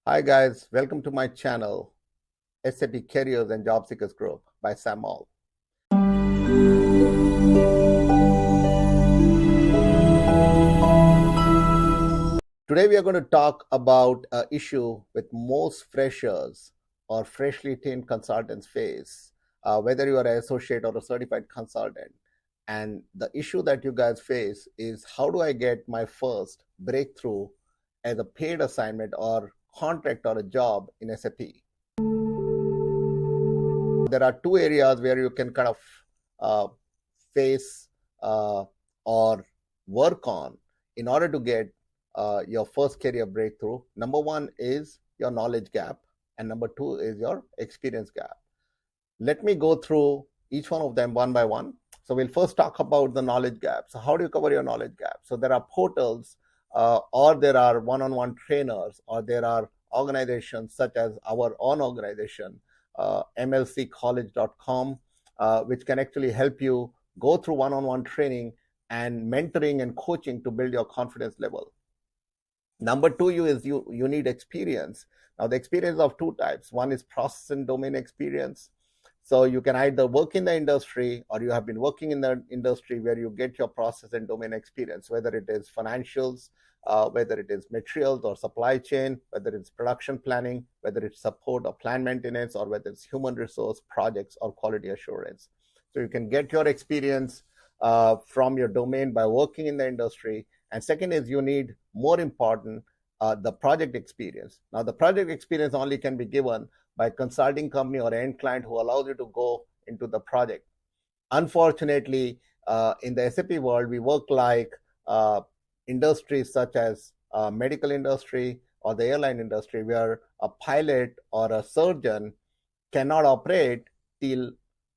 Hi guys, welcome to my channel, SAP Careers and Job Seekers Group by Sam All. Today we are going to talk about an issue with most freshers or freshly trained consultants face, whether you are an associate or a certified consultant. And the issue that you guys face is how do I get my first breakthrough as a paid assignment or contract or a job in SAP? There are two areas where you can kind of uh, face or work on in order to get your first career breakthrough. Number one is your knowledge gap, and number two is your experience gap. Let me go through each one of them one by one. So we'll first talk about the knowledge gap. So how do you cover your knowledge gap? So there are portals or there are one-on-one trainers, or there are organizations such as our own organization, mlccollege.com, which can actually help you go through one-on-one training and mentoring and coaching to build your confidence level. Number two, you need experience. Now the experience of two types. One is process and domain experience. So you can either work in the industry or you have been working in the industry where you get your process and domain experience, whether it is financials, whether it is materials or supply chain, whether it's production planning, whether it's support or plant maintenance, or whether it's human resource projects or quality assurance. So you can get your experience from your domain by working in the industry. And second is you need, more important, the project experience. Now the project experience only can be given by consulting company or end client who allows you to go into the project. Unfortunately, in the SAP world, we work like industries such as medical industry or the airline industry, where a pilot or a surgeon cannot operate till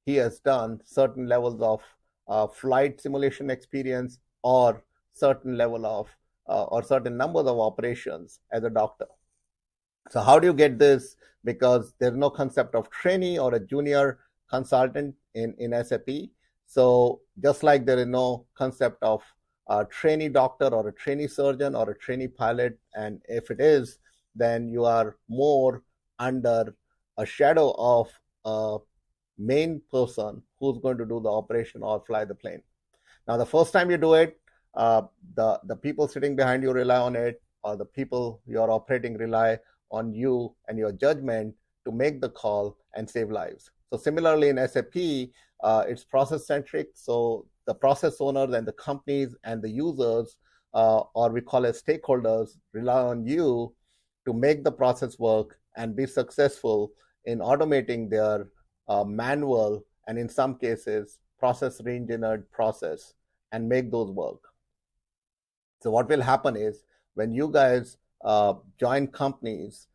he has done certain levels of flight simulation experience or certain level of or certain numbers of operations as a doctor. So how do you get this? Because there's no concept of trainee or a junior consultant in SAP. So just like there is no concept of a trainee doctor or a trainee surgeon or a trainee pilot, and if it is, then you are more under a shadow of a main person who's going to do the operation or fly the plane. Now, the first time you do it, the people sitting behind you rely on it, or the people you're operating rely on you and your judgment to make the call and save lives. So similarly in SAP, it's process centric. So the process owners and the companies and the users, or we call it stakeholders, rely on you to make the process work and be successful in automating their manual and, in some cases, process re-engineered process and make those work. So what will happen is when you guys join companies,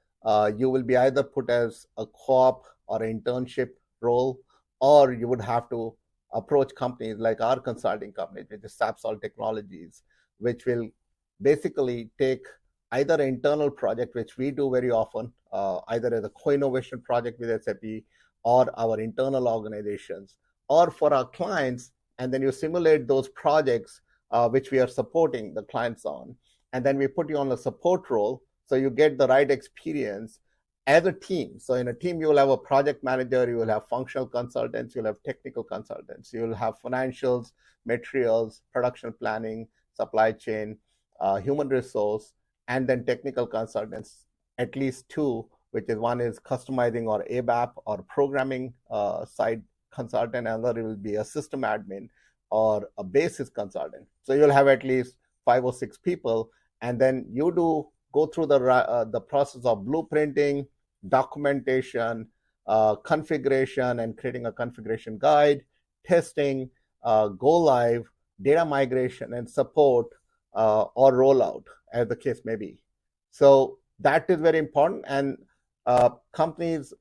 you will be either put as a co-op or an internship role, or you would have to approach companies like our consulting company, which is SAP Technologies, which will basically take either an internal project, which we do very often, either as a co-innovation project with SAP or our internal organizations, or for our clients, and then you simulate those projects which we are supporting the clients on. And then we put you on a support role so you get the right experience as a team. So in a team, you will have a project manager, you will have functional consultants, you'll have technical consultants, you will have financials, materials, production planning, supply chain, human resource, and then technical consultants, at least two, which is one is customizing or ABAP or programming side consultant, and another will be a system admin or a basis consultant. So you'll have at least 5 or 6 people, and then you go through the process of blueprinting, documentation, configuration, and creating a configuration guide, testing, go live, data migration, and support or rollout, as the case may be. So that is very important, and companies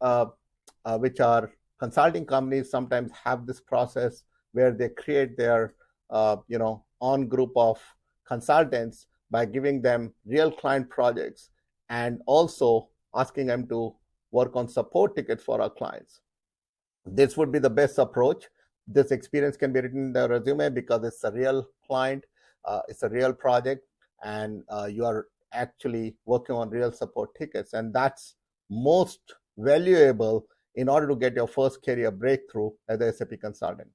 which are consulting companies sometimes have this process where they create their own group of consultants by giving them real client projects and also asking them to work on support tickets for our clients. This would be the best approach. This experience can be written in the resume because it's a real client, it's a real project, and you are actually working on real support tickets. And that's most valuable in order to get your first career breakthrough as a SAP consultant.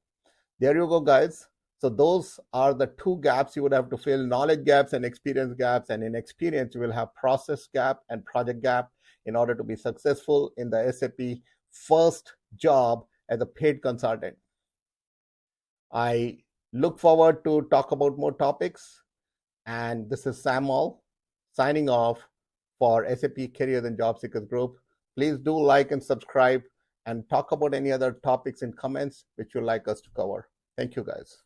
There you go, guys. So those are the two gaps you would have to fill: knowledge gaps and experience gaps. And in experience, you will have process gap and project gap in order to be successful in the SAP first job as a paid consultant. I look forward to talk about more topics. And this is Sam Mall signing off for SAP Careers and Job Seekers Group. Please do like and subscribe and talk about any other topics in comments which you'd like us to cover. Thank you, guys.